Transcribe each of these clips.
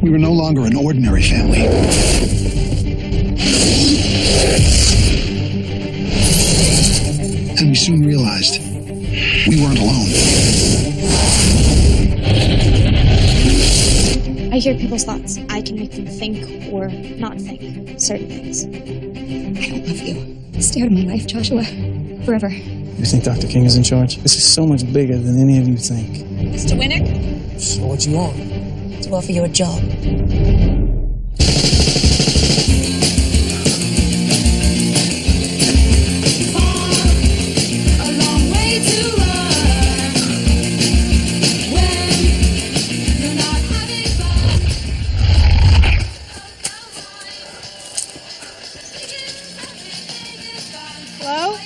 We were no longer an ordinary family. And we soon realized we weren't alone. I hear people's thoughts. I can make them think or not think certain things. I don't love you. Stay out of my life, Joshua. Forever. You think Dr. King is in charge? This is so much bigger than any of you think. Mr. Winnick? So what you want? To offer you a job. Hello?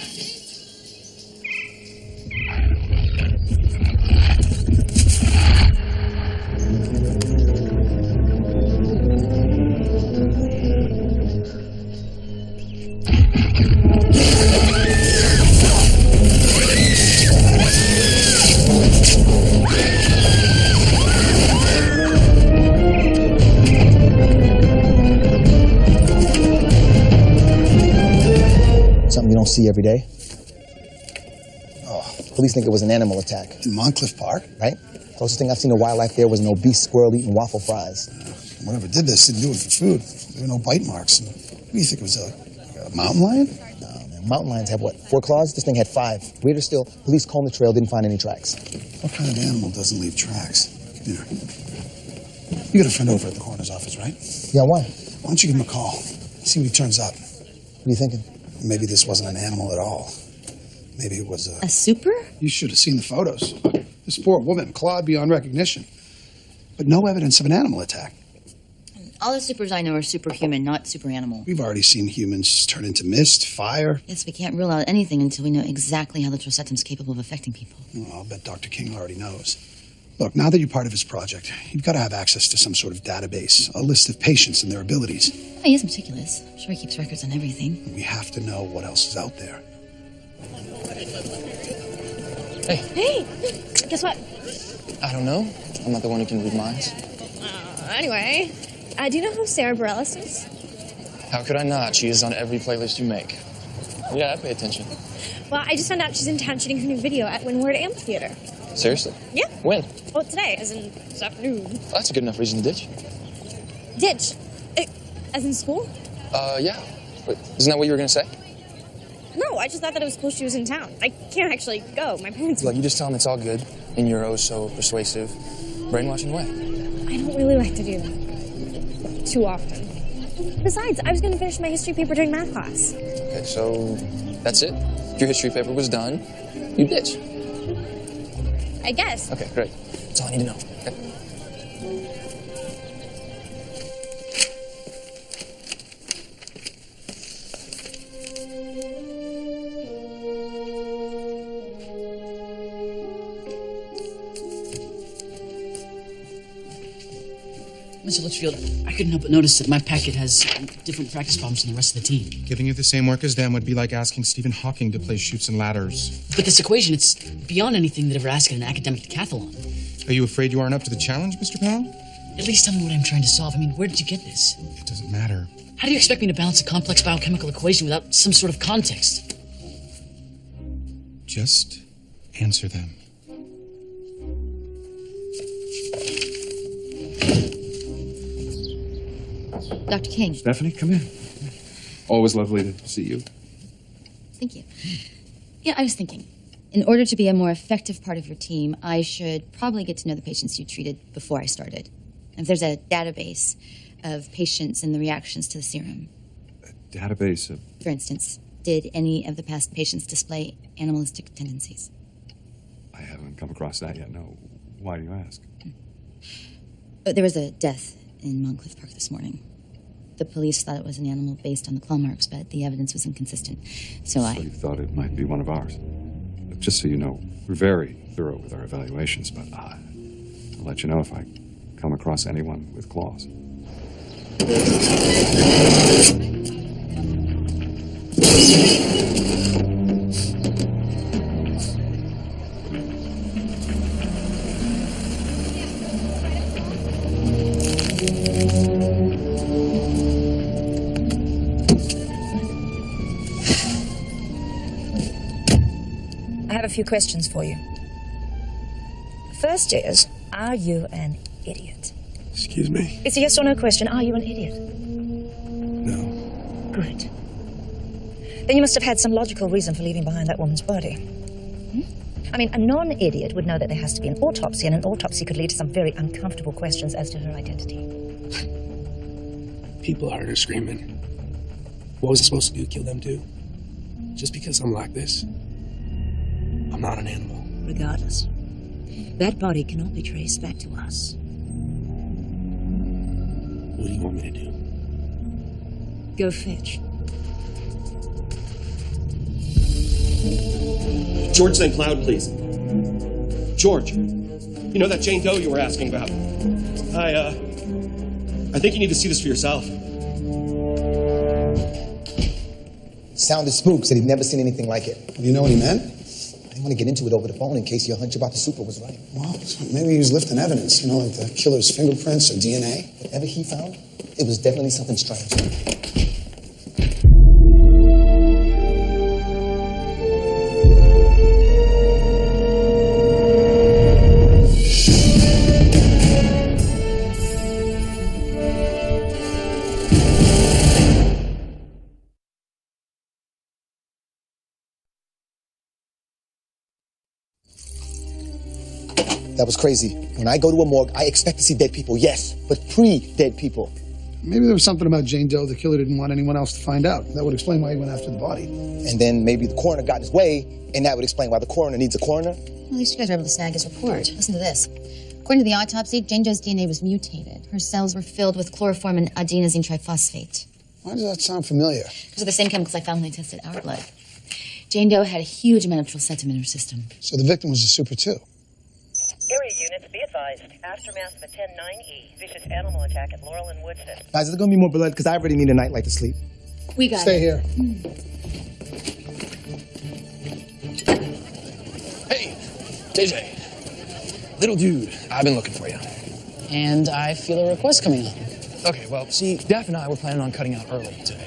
Something you don't see every day. Police think it was an animal attack. In Moncliff Park? Right? Closest thing I've seen to wildlife there was an obese squirrel eating waffle fries. Whoever did this didn't do it for food. There were no bite marks. What do you think, it was a mountain lion? No, man. Mountain lions have, what, 4 claws? This thing had 5. Weirder still, police combed the trail, didn't find any tracks. What kind of animal doesn't leave tracks? Come here. You got a friend over at the coroner's office, right? Yeah, why? Why don't you give him a call? See what he turns up. What are you thinking? Maybe this wasn't an animal at all. Maybe it was A super? You should have seen the photos. This poor woman, clawed beyond recognition. But no evidence of an animal attack. All the supers I know are superhuman, not super animal. We've already seen humans turn into mist, fire. Yes, we can't rule out anything until we know exactly how the Trosetum's capable of affecting people. Well, I'll bet Dr. King already knows. Look, now that you're part of his project, you've got to have access to some sort of database, a list of patients and their abilities. Oh, he is meticulous. I'm sure he keeps records on everything. We have to know what else is out there. Hey, guess what? I don't know. I'm not the one who can read minds. Anyway, do you know who Sarah Bareilles is? How could I not? She is on every playlist you make. Yeah, I pay attention. Well, I just found out she's in town shooting her new video at Windward Amphitheater. Seriously? Yeah. When? Oh, today, as in this afternoon. Well, that's a good enough reason to ditch. Ditch? As in school? Yeah. Wait, isn't that what you were going to say? No, I just thought that it was cool she was in town. I can't actually go. My parents... Look, you just tell them it's all good, in your oh-so-persuasive, brainwashing way. I don't really like to do that too often. Besides, I was going to finish my history paper during math class. Okay, so that's it? Your history paper was done. You ditch. I guess. Okay, great. That's all I need to know. Okay? Mr. Litchfield, I couldn't help but notice that my packet has different practice problems than the rest of the team. Giving you the same work as them would be like asking Stephen Hawking to play Chutes and Ladders. But this equation, it's beyond anything they'd ever ask in an academic decathlon. Are you afraid you aren't up to the challenge, Mr. Powell? At least tell me what I'm trying to solve. I mean, where did you get this? It doesn't matter. How do you expect me to balance a complex biochemical equation without some sort of context? Just answer them. Dr. King. Stephanie, come in. Always lovely to see you. Thank you. Yeah, I was thinking, in order to be a more effective part of your team, I should probably get to know the patients you treated before I started. If there's a database of patients and the reactions to the serum. A database of... For instance, did any of the past patients display animalistic tendencies? I haven't come across that yet, no. Why do you ask? There was a death in Moncliff Park this morning. The police thought it was an animal based on the claw marks, but the evidence was inconsistent. So you thought it might be one of ours. But just so you know, we're very thorough with our evaluations, but I'll let you know if I come across anyone with claws. have a few questions for you. First is, are you an idiot? Excuse me? It's a yes or no question. Are you an idiot? No. Good. Then you must have had some logical reason for leaving behind that woman's body. I mean, a non-idiot would know that there has to be an autopsy, and an autopsy could lead to some very uncomfortable questions as to her identity. People heard her screaming. What was I supposed to do? Kill them too? Just because I'm like this? I'm not an animal. Regardless, that body cannot be traced back to us. What do you want me to do? Go fetch. George St. Cloud, please. George, you know that Jane Doe you were asking about? I think you need to see this for yourself. Sounded spook, said he'd never seen anything like it. Do you know what he meant? I didn't want to get into it over the phone in case your hunch about the super was right. Well, maybe he was lifting evidence, like the killer's fingerprints or DNA. Whatever he found, it was definitely something strange. That was crazy. When I go to a morgue, I expect to see dead people, yes, but pre-dead people. Maybe there was something about Jane Doe the killer didn't want anyone else to find out. That would explain why he went after the body. And then maybe the coroner got in his way, and that would explain why the coroner needs a coroner. Well, at least you guys were able to snag his report. Listen to this. According to the autopsy, Jane Doe's DNA was mutated. Her cells were filled with chloroform and adenosine triphosphate. Why does that sound familiar? Those are the same chemicals I found when they tested our blood. Jane Doe had a huge amount of trosetum in her system. So the victim was a super too. Area units, be advised. Aftermath of a 10-9E. Vicious animal attack at Laurel and Woodson. Guys, is there going to be more blood? Because I already need a nightlight to sleep. We got Stay it. here. Hey, JJ. Little dude, I've been looking for you. And I feel a request coming on. Okay, well, see, Daph and I were planning on cutting out early today.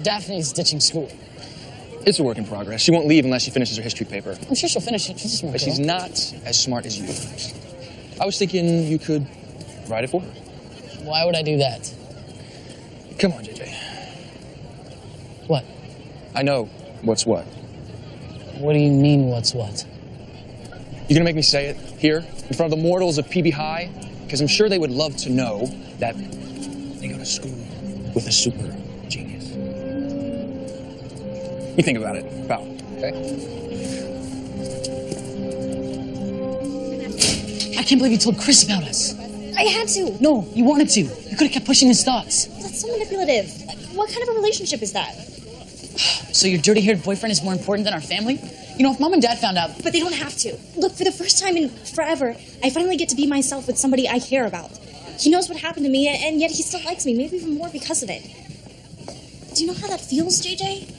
Daphne's ditching school. It's a work in progress. She won't leave unless she finishes her history paper. I'm sure she'll finish it. She's a smart But girl. she's not as smart as you. I was thinking you could write it for her. Why would I do that? Come on, JJ. What? I know what's what. What do you mean, what's what? You gonna make me say it here in front of the mortals of PB High? Because I'm sure they would love to know that they go to school with a super genius. You think about it, pal, okay? I can't believe you told Chris about us. I had to. No, you wanted to. You could have kept pushing his thoughts. That's so manipulative. What kind of a relationship is that? So your dirty-haired boyfriend is more important than our family? You know, if Mom and Dad found out... But they don't have to. Look, for the first time in forever, I finally get to be myself with somebody I care about. He knows what happened to me, and yet he still likes me, maybe even more because of it. Do you know how that feels, JJ?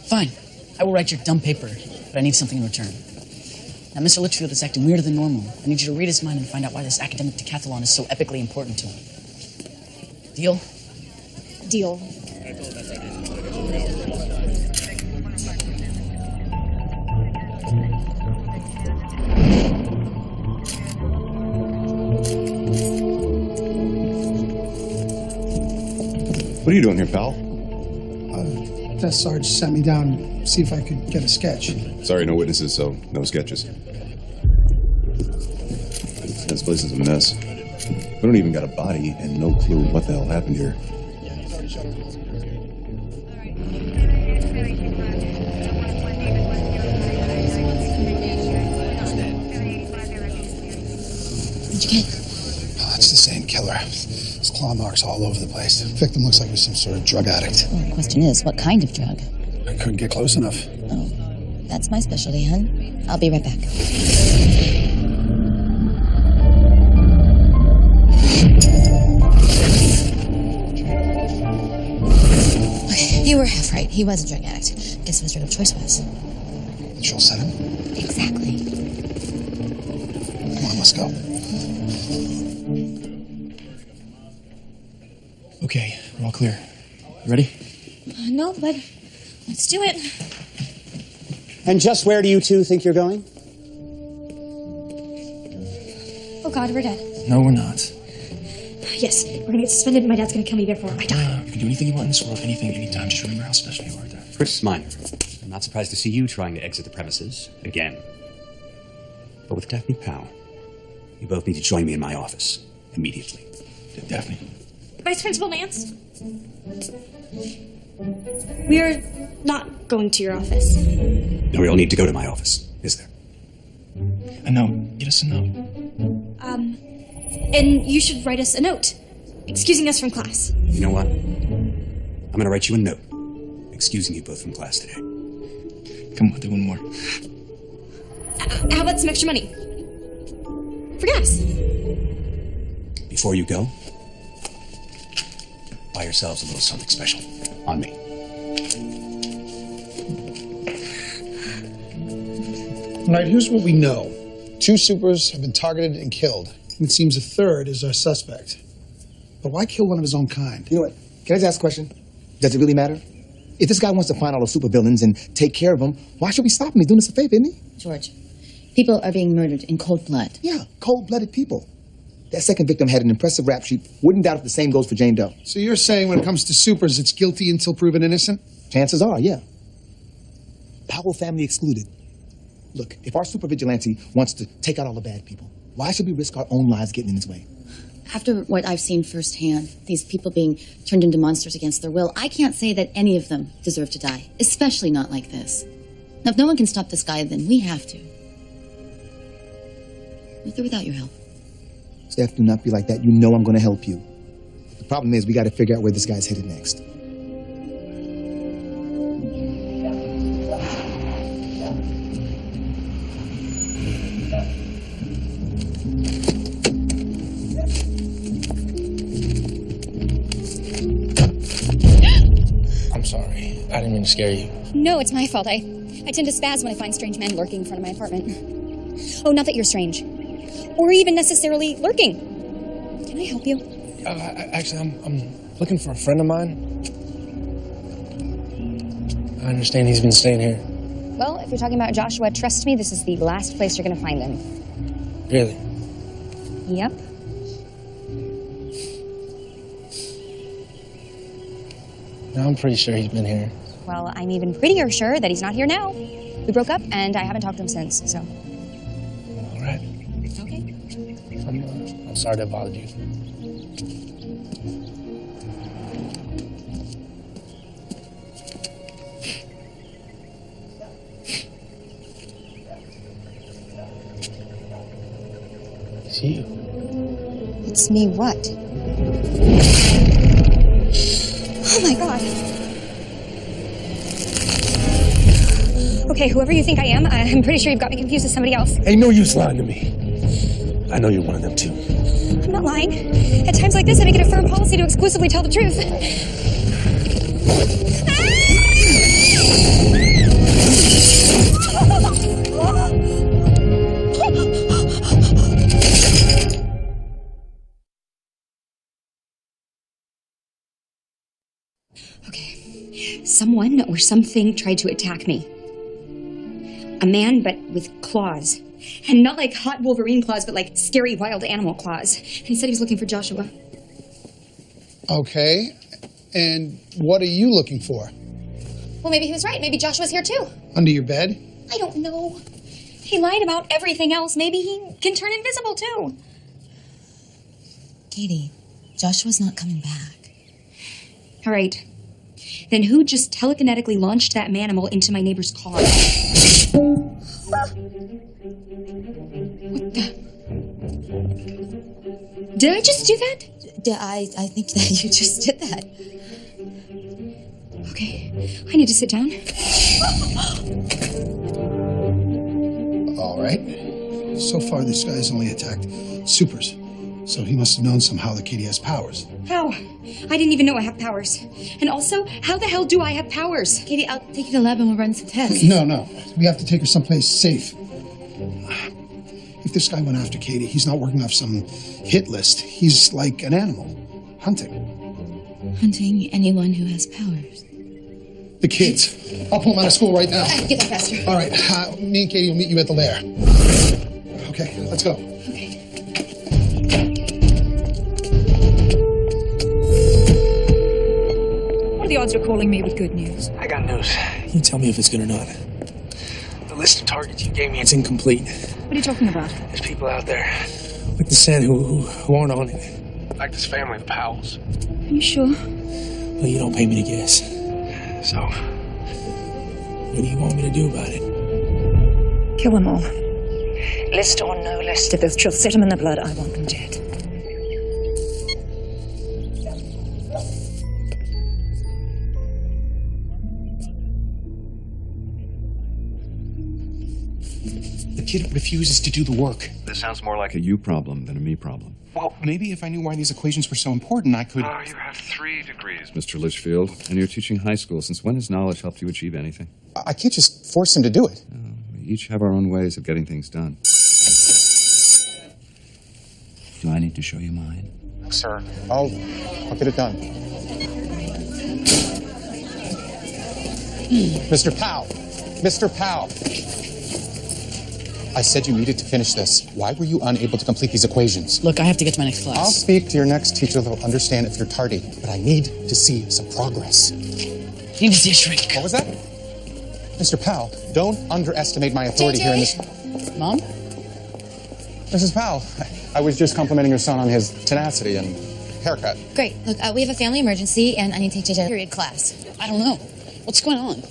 Fine. I will write your dumb paper, but I need something in return. Now, Mr. Litchfield is acting weirder than normal. I need you to read his mind and find out why this academic decathlon is so epically important to him. Deal? Deal. What are you doing here, pal? Desk Sarge sent me down to see if I could get a sketch. Sorry, no witnesses, so no sketches. This place is a mess. We don't even got a body and no clue what the hell happened here. What'd you get? Oh, it's the same killer. There's claw marks all over the place. The victim looks like he was some sort of drug addict. Well, the question is, what kind of drug? I couldn't get close enough. Oh, that's my specialty, hun. I'll be right back. You were half right. He was a drug addict. Guess what his drug of choice was? She'll set him. Exactly. Come on, let's go. Okay, we're all clear. You ready? No, but let's do it. And just where do you two think you're going? Oh God, we're dead. No, we're not. Yes, we're gonna get suspended and my dad's gonna kill me before I die. You can do anything you want in this world, anything, anytime. Just remember how special you are, Dad. Chris Minor, I'm not surprised to see you trying to exit the premises again. But with Daphne Powell, you both need to join me in my office immediately. Daphne. Vice Principal Nance? We're not going to your office. No real need to go to my office, is there? A note. Get us a note. And you should write us a note, excusing us from class. You know what? I'm going to write you a note, excusing you both from class today. Come on, do one more. How about some extra money? For gas. Before you go, buy yourselves a little something special on me. All right, here's what we know. 2 supers have been targeted and killed. It seems a third is our suspect. But why kill one of his own kind? You know what? Can I just ask a question? Does it really matter? If this guy wants to find all the supervillains and take care of them, why should we stop him? He's doing us a favor, isn't he? George, people are being murdered in cold blood. Yeah, cold-blooded people. That second victim had an impressive rap sheet. Wouldn't doubt if the same goes for Jane Doe. So you're saying when it comes to supers, it's guilty until proven innocent? Chances are, yeah. Powell family excluded. Look, if our super vigilante wants to take out all the bad people, why should we risk our own lives getting in his way? After what I've seen firsthand, these people being turned into monsters against their will, I can't say that any of them deserve to die, especially not like this. Now, if no one can stop this guy, then we have to. With or without your help. Steph, do not be like that. You know I'm going to help you. The problem is we got to figure out where this guy's headed next. I'm sorry. I didn't mean to scare you. No, it's my fault. I tend to spaz when I find strange men lurking in front of my apartment. Oh, not that you're strange. Or even necessarily lurking. Can I help you? Actually, I'm looking for a friend of mine. I understand he's been staying here. Well, if you're talking about Joshua, trust me, this is the last place you're going to find him. Really? Yep. No, I'm pretty sure he's been here. Well, I'm even prettier sure that he's not here now. We broke up, and I haven't talked to him since, so... All right. Okay. I'm sorry that bothered you. It's you. It's me what? Oh my god. Okay, whoever you think I am, I'm pretty sure you've got me confused with somebody else. Ain't no use lying to me. I know you're one of them too. I'm not lying. At times like this, I make it a firm policy to exclusively tell the truth. Someone or something tried to attack me. A man, but with claws. And not like hot Wolverine claws, but like scary wild animal claws. And he said he was looking for Joshua. Okay. And what are you looking for? Well, maybe he was right. Maybe Joshua's here too. Under your bed? I don't know. He lied about everything else. Maybe he can turn invisible too. Katie, Joshua's not coming back. All right. Then who just telekinetically launched that manimal into my neighbor's car? What the? Did I just do that? I think that you just did that. Okay, I need to sit down. All right. So far, this guy's only attacked supers. So he must have known somehow that Katie has powers. How? I didn't even know I have powers. And also, how the hell do I have powers? Katie, I'll take you to the lab and we'll run some tests. No. We have to take her someplace safe. If this guy went after Katie, he's not working off some hit list. He's like an animal, hunting. Hunting anyone who has powers. The kids. I'll pull them out of school right now. Get there faster. All right. Me and Katie will meet you at the lair. Okay, let's go. What are the odds you're calling me with good news? I got news. You tell me if it's good or not. The list of targets you gave me, it's incomplete. What are you talking about? There's people out there, like the Sen, who aren't on it. Like this family of Powells. Are you sure? Well, you don't pay me to guess. So, what do you want me to do about it? Kill them all. List or no list, if there's truth, set them in the blood, I want them dead. The kid refuses to do the work. This sounds more like a you problem than a me problem. Well, maybe if I knew why these equations were so important, I could... Oh, you have 3 degrees, Mr. Litchfield. And you're teaching high school. Since when has knowledge helped you achieve anything? I can't just force him to do it. We each have our own ways of getting things done. Do I need to show you mine? Sir, I'll get it done. Mr. Powell! Mr. Powell! I said you needed to finish this. Why were you unable to complete these equations? Look, I have to get to my next class. I'll speak to your next teacher. They'll understand if you're tardy. But I need to see some progress. You need to see a shrink. What was that? Mr. Powell, don't underestimate my authority here in this... Mom? Mrs. Powell, I was just complimenting your son on his tenacity and haircut. Great. Look, we have a family emergency, and I need to take JJ period class. I don't know. What's going on?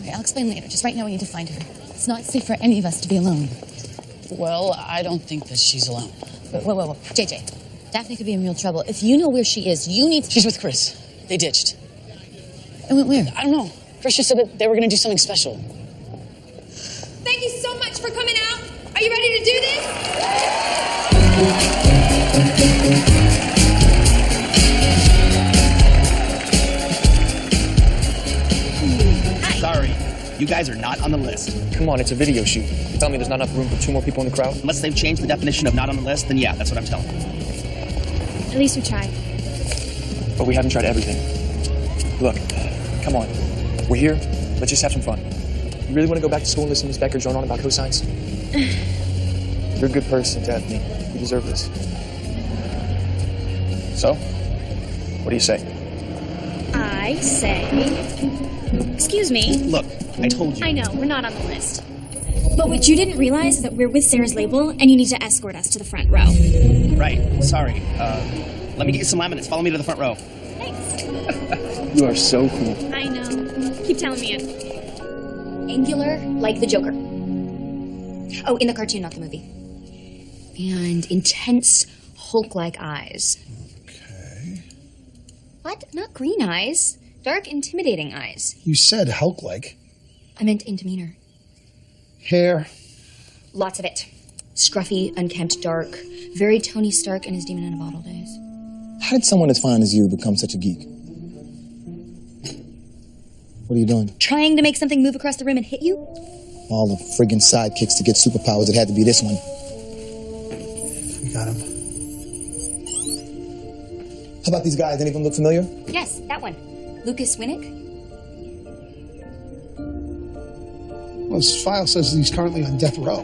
Okay, I'll explain later. Just right now, we need to find her. It's not safe for any of us to be alone. Well, I don't think that she's alone. Whoa. JJ, Daphne could be in real trouble. If you know where she is, you need to... She's with Chris. They ditched. And went where? I don't know. Chris just said that they were going to do something special. Thank you so much for coming out. Are you ready to do this? Sorry, you guys are not on the list. Come on, it's a video shoot. You tell me there's not enough room for 2 more people in the crowd? Unless they've changed the definition of not on the list, then yeah, that's what I'm telling you. At least we tried. But we haven't tried everything. Look, come on. We're here. Let's just have some fun. You really want to go back to school and listen to Miss Becker drone on about cosines? You're a good person, Daphne. You deserve this. So, what do you say? I say... Excuse me. Look, I told you. I know, we're not on the list. But what you didn't realize is that we're with Sarah's label, and you need to escort us to the front row. Right, sorry. Let me get you some laminates. Follow me to the front row. Thanks. You are so cool. I know. Keep telling me it. Angular, like the Joker. Oh, in the cartoon, not the movie. And intense, Hulk-like eyes. Okay. What? Not green eyes. Dark, intimidating eyes. You said Hulk-like. I meant in demeanor. Hair. Lots of it. Scruffy, unkempt, dark. Very Tony Stark in his Demon in a Bottle days. How did someone as fine as you become such a geek? What are you doing? Trying to make something move across the room and hit you? All the friggin' sidekicks to get superpowers, it had to be this one. We got him. How about these guys? Any of them look familiar? Yes, that one. Lucas Winnick? Well, his file says he's currently on death row.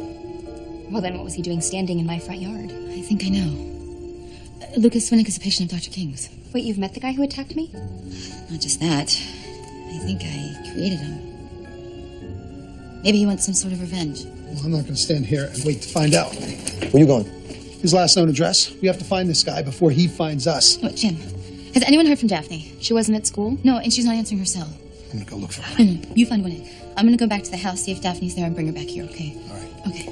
Well, then what was he doing standing in my front yard? I think I know. Lucas Winnick is a patient of Dr. King's. Wait, you've met the guy who attacked me? Not just that. I think I created him. Maybe he wants some sort of revenge. Well, I'm not going to stand here and wait to find out. Where you going? His last known address. We have to find this guy before he finds us. Oh, Jim, has anyone heard from Daphne? She wasn't at school? No, and she's not answering her cell. I'm going to go look for her. No, you find Winnick. I'm going to go back to the house, see if Daphne's there, and bring her back here, okay? All right. Okay.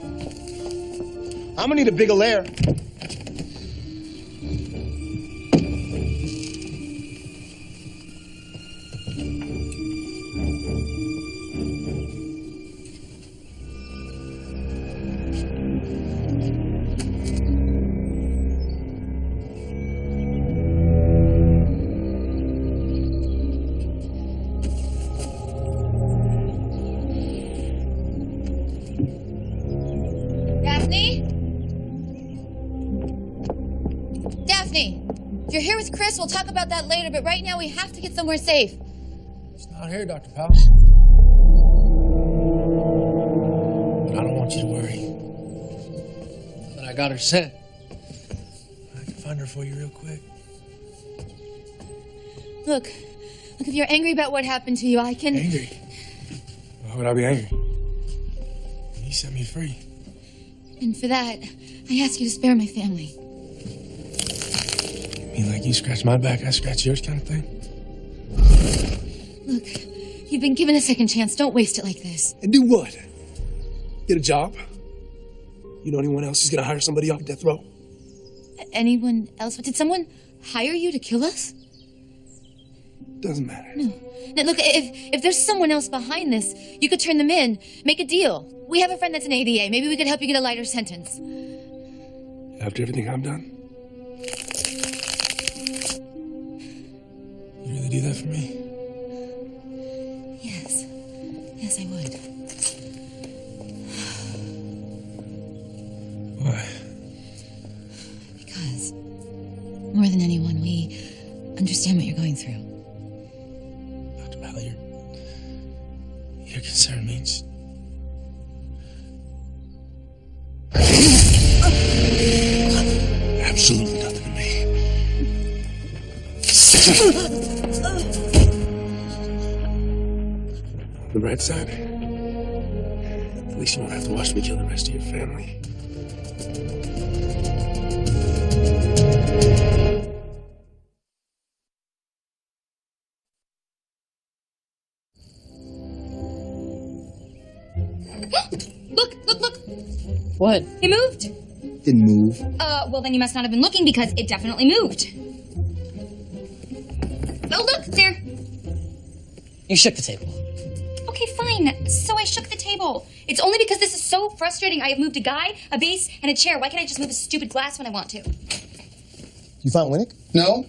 I'm gonna need a bigger lair. Daphne, if you're here with Chris, we'll talk about that later, but right now we have to get somewhere safe. It's not here, Dr. Powell. But I don't want you to worry. Now that I got her set, I can find her for you real quick. Look, if you're angry about what happened to you, I can... Angry? Why would I be angry? You set me free. And for that, I ask you to spare my family. You mean like you scratch my back, I scratch yours kind of thing? Look, you've been given a second chance. Don't waste it like this. And do what? Get a job? You know anyone else who's gonna hire somebody off death row? Anyone else? Did someone hire you to kill us? Doesn't matter. No. Now, look, if there's someone else behind this, you could turn them in, make a deal. We have a friend that's an ADA. Maybe we could help you get a lighter sentence. After everything I've done? You really do that for me? Yes. Yes, I would. Why? Because more than anyone, we understand what you're going through. Dr. Powell, your concern means... absolutely nothing to me. On the bright side, at least you won't have to watch me kill the rest of your family. Look. What? It moved. Didn't move. Well, then you must not have been looking because it definitely moved. Oh, look, there. You shook the table. Okay, fine. So I shook the table. It's only because this is so frustrating. I have moved a guy, a base, and a chair. Why can't I just move a stupid glass when I want to? You found Winnick? No.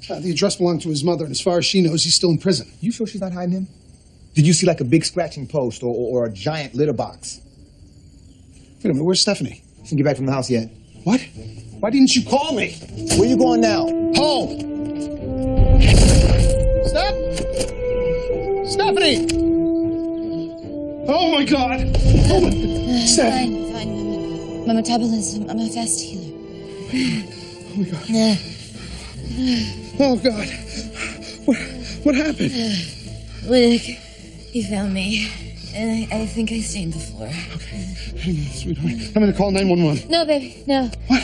The address belonged to his mother, and as far as she knows, he's still in prison. You sure she's not hiding him? Did you see like a big scratching post or a giant litter box? Wait a minute, where's Stephanie? She didn't get back from the house yet. What? Why didn't you call me? Where you going now? Home. Stephanie! Oh my God! Oh my... Steph! Fine. My metabolism. I'm a fast healer. Oh my God. Oh God. What happened? Winnick, he found me. And I think I stained the floor. Okay. Hang on, sweetheart. I'm gonna call 911. No, baby, no. What?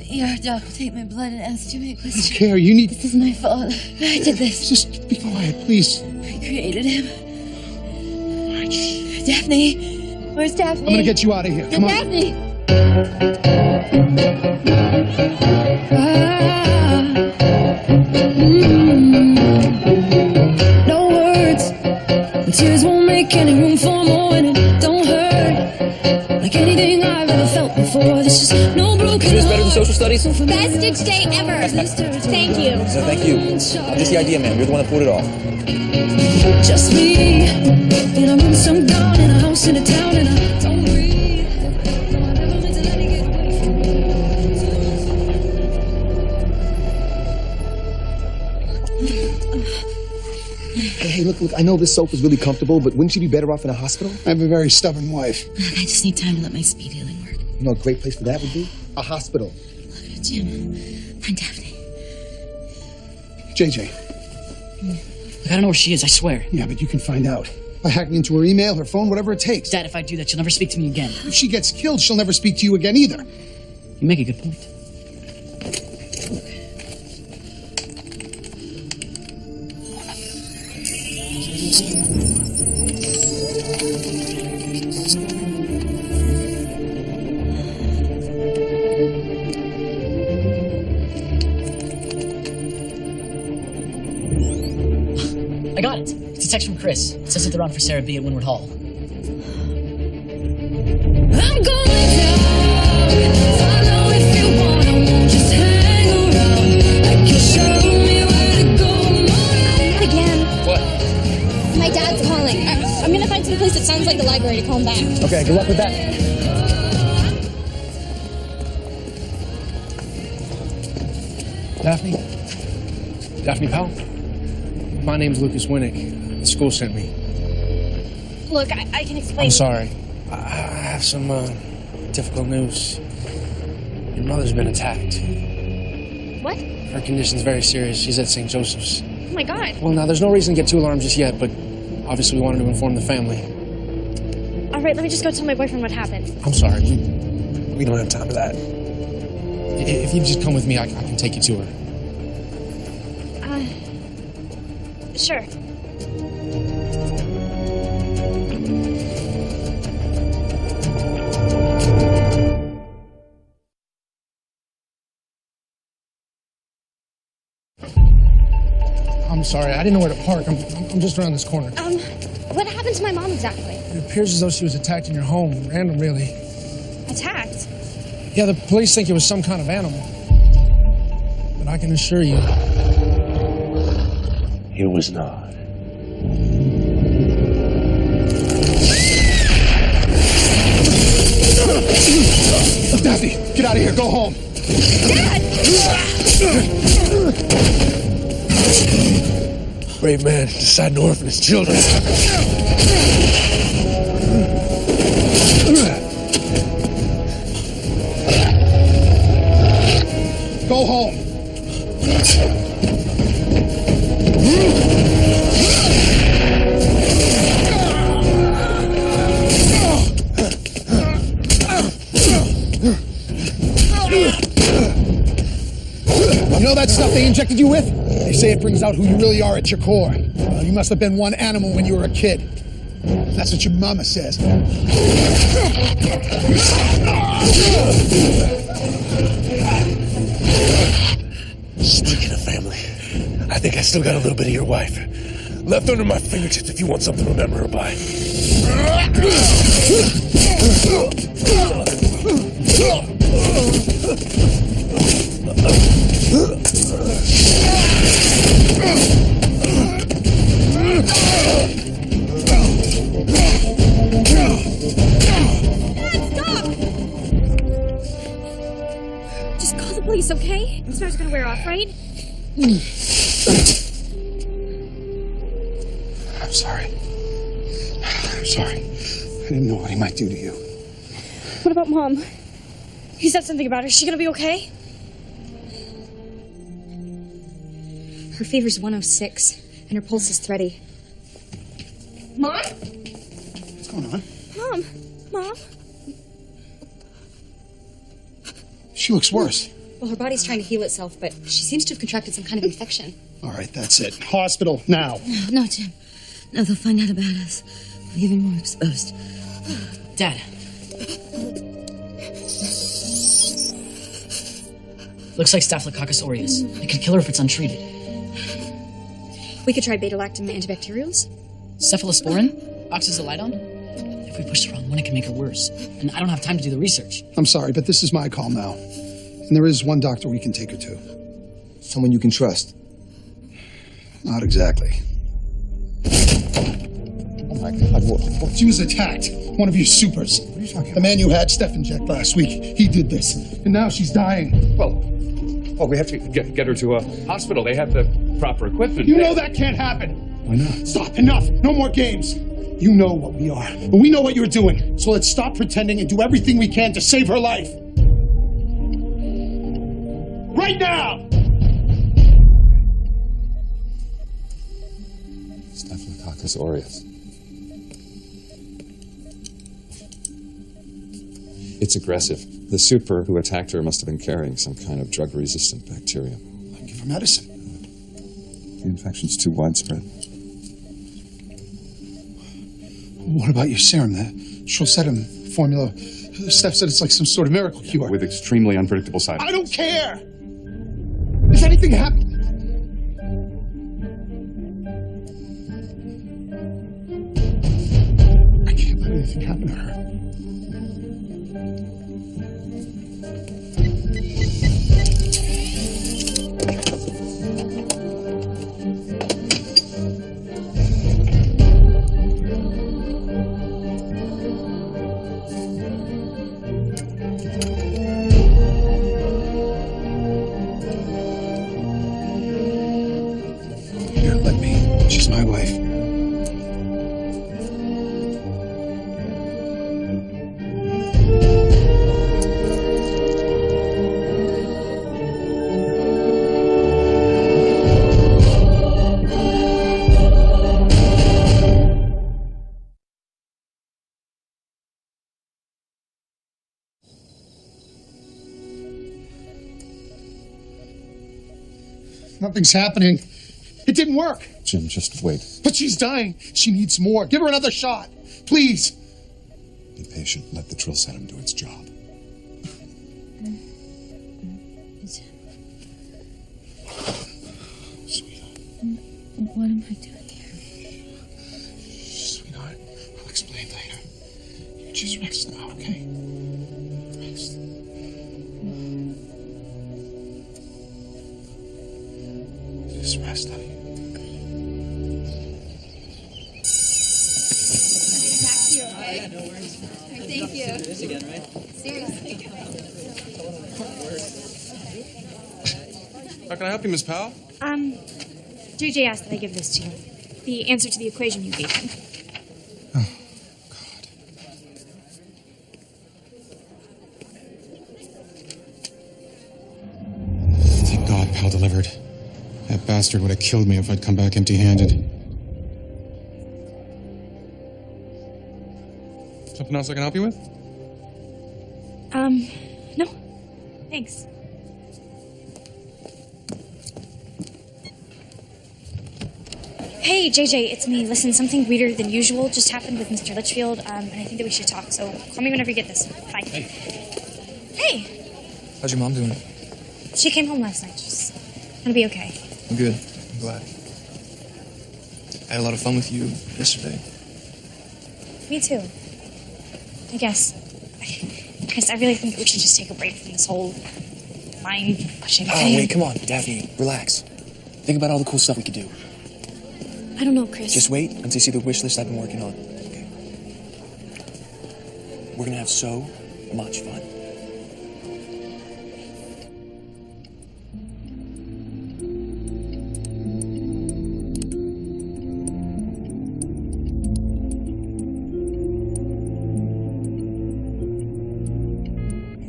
Your doc will take my blood and ask too many I questions. don't care. You need... This is my fault. I did this. Just be quiet, please. I created him. All right, shh. Daphne. Where's Daphne? I'm gonna get you out of here. Come on. Daphne! No words, and tears won't make any room for more, and it don't hurt like anything I've ever felt before. This is no broken Is this better than social studies? Best ditch day ever. Thank you. So thank you. I'm just the idea man. You're the one that pulled it off. Just me in a room sunk down in a house in a town, and I don't breathe. No, I never meant to let it get away from me. Hey, look, I know this sofa's really comfortable, but wouldn't you be better off in a hospital? I have a very stubborn wife. I just need time to let my speed healing work. You know, a great place for that would be a hospital. Look, Jim, find Daphne. JJ. Look, I don't know where she is, I swear. Yeah, but you can find out. By hacking into her email, her phone, whatever it takes. Dad, if I do that, she'll never speak to me again. If she gets killed, she'll never speak to you again either. You make a good point. I got it. It's a text from Chris. It says that they're on for Sarah B at Windward Hall. I'm going down. Follow if you want. I won't just hang around. Like you show me where to go. Again. What? My dad's calling. I'm gonna find some place that sounds like the library to call him back. Okay, good luck with that. Daphne? Daphne Powell? My name's Lucas Winnick. The school sent me. Look, I can explain. I'm sorry. I have some difficult news. Your mother's been attacked. What? Her condition's very serious. She's at St. Joseph's. Oh my God. Well, now, there's no reason to get too alarmed just yet, but obviously we wanted to inform the family. All right, let me just go tell my boyfriend what happened. I'm sorry. We don't have time for that. If you just come with me, I can take you to her. Sure. I'm sorry, I didn't know where to park. I'm just around this corner. What happened to my mom exactly? It appears as though she was attacked in your home. Random, really. Attacked? Yeah, the police think it was some kind of animal. But I can assure you... It was not. Daphne, get out of here. Go home. Brave man deciding to orphan his children. Go home. You know that stuff they injected you with? They say it brings out who you really are at your core. You must have been one animal when you were a kid. That's what your mama says. Speaking of family, I think I still got a little bit of your wife left under my fingertips if you want something to remember her by. Just call the police, okay? This sweater's gonna wear off, right? I'm sorry. I'm sorry. I didn't know what he might do to you. What about Mom? You said something about her. Is she gonna be okay? Her fever's 106, and her pulse is thready. Mom? What's going on? Mom? She looks worse. Well, her body's trying to heal itself, but she seems to have contracted some kind of infection. All right, that's it. Hospital, now. No, Jim. No, they'll find out about us. We'll be even more exposed. Dad. Looks like Staphylococcus aureus. It could kill her if it's untreated. We could try beta-lactam antibacterials. Cephalosporin? Oxazolidone? If we push the wrong one, it can make her worse. And I don't have time to do the research. I'm sorry, but this is my call now. And there is one doctor we can take her to. Someone you can trust. Not exactly. Oh my God, what? She was attacked. One of your supers. What are you talking about? The man you had Steph inject last week. He did this. And now she's dying. Well, we have to get her to a hospital. They have the proper equipment. You know that can't happen. Why not? Stop. Enough. No more games. You know what we are. And we know what you're doing. So let's stop pretending and do everything we can to save her life. Right now! Staphylococcus aureus. It's aggressive. The super who attacked her must have been carrying some kind of drug-resistant bacteria. Give her medicine. The infection's too widespread. What about your serum? The Trosetum formula. Steph said it's like some sort of miracle cure. With extremely unpredictable side effects. I don't care! If anything happens... I can't let anything happen to her. Here, let me. She's my wife. Nothing's happening. It didn't work. Jim, just wait. But she's dying. She needs more. Give her another shot. Please. Be patient. Let the drill setum do its job. What am I doing here? Sweetheart, I'll explain later. You just rest now, okay? Rest. Just rest, honey. Thank you. This again, right? Seriously. How can I help you, Miss Powell? JJ asked that I give this to you. The answer to the equation you gave him. Thank God Pal delivered. That bastard would have killed me if I'd come back empty-handed. Something else I can help you with? No. Thanks. Hey, JJ, it's me. Listen, something weirder than usual just happened with Mr. Litchfield, and I think that we should talk, so call me whenever you get this. Bye. Hey! How's your mom doing? She came home last night. She's gonna be okay. I'm good. I'm glad. I had a lot of fun with you yesterday. Me too. I guess I really think that we should just take a break from this whole mind-pushing Oh, thing. wait, come on, Daphne. Relax. Think about all the cool stuff we could do. I don't know, Chris. Just wait until you see the wish list I've been working on. Okay. We're gonna have so much fun.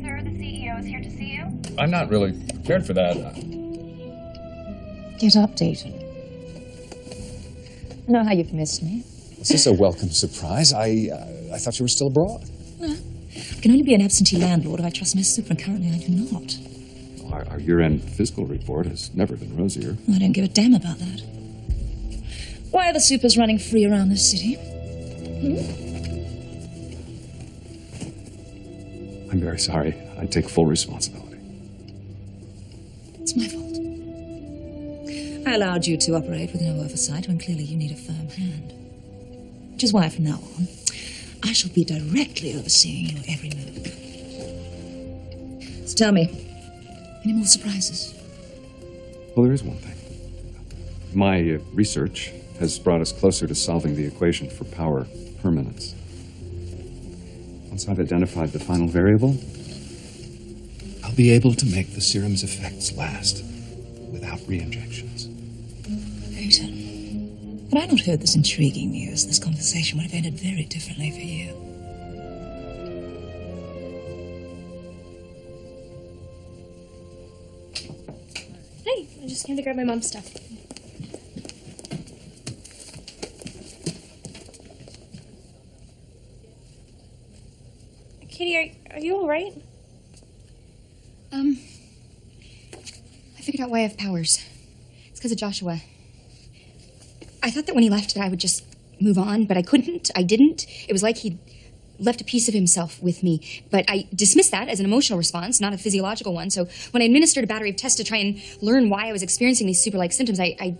Sir, the CEO is here to see you. I'm not really prepared for that. Get updated. I know how you've missed me. Is this a welcome surprise? I thought you were still abroad. I can only be an absentee landlord if I trust my super, and currently I do not. Our year-end fiscal report has never been rosier. I don't give a damn about that. Why are the supers running free around this city? I'm very sorry. I take full responsibility. It's my fault. I allowed you to operate with no oversight when clearly you need a firm hand. Which is why, from now on, I shall be directly overseeing your every move. So tell me, any more surprises? Well, there is one thing. My research has brought us closer to solving the equation for power permanence. Once I've identified the final variable, I'll be able to make the serum's effects last without re-injections. Peter, had I not heard this intriguing news, this conversation would have ended very differently for you. Hey, I just came to grab my mom's stuff. Katie, are you all right? I figured out why I have powers. It's because of Joshua. I thought that when he left that I would just move on, but I couldn't. I didn't. It was like he'd left a piece of himself with me. But I dismissed that as an emotional response, not a physiological one. So when I administered a battery of tests to try and learn why I was experiencing these super-like symptoms, I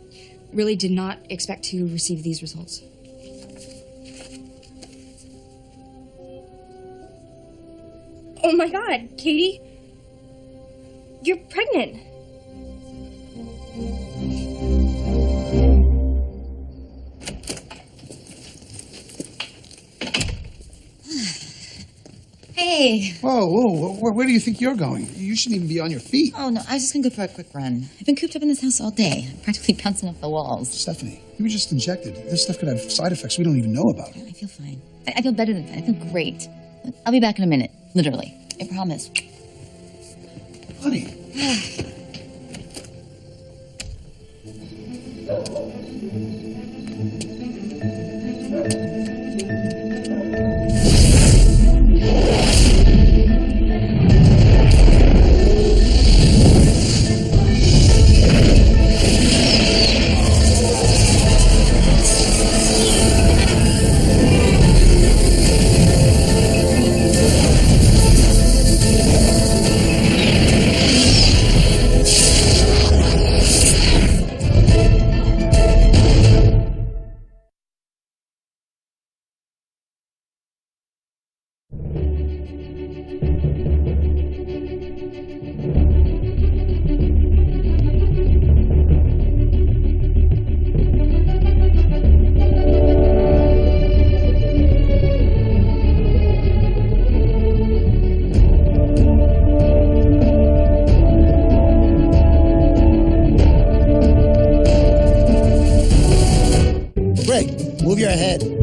really did not expect to receive these results. Oh my God, Katie. You're pregnant. Hey. Whoa, where do you think you're going? You shouldn't even be on your feet. Oh, no, I was just going to go for a quick run. I've been cooped up in this house all day, practically bouncing off the walls. Stephanie, You were just injected. This stuff could have side effects we don't even know about. I feel fine. I feel better than that. I feel great. I'll be back in a minute. Literally. I promise. Honey. Greg, move your head.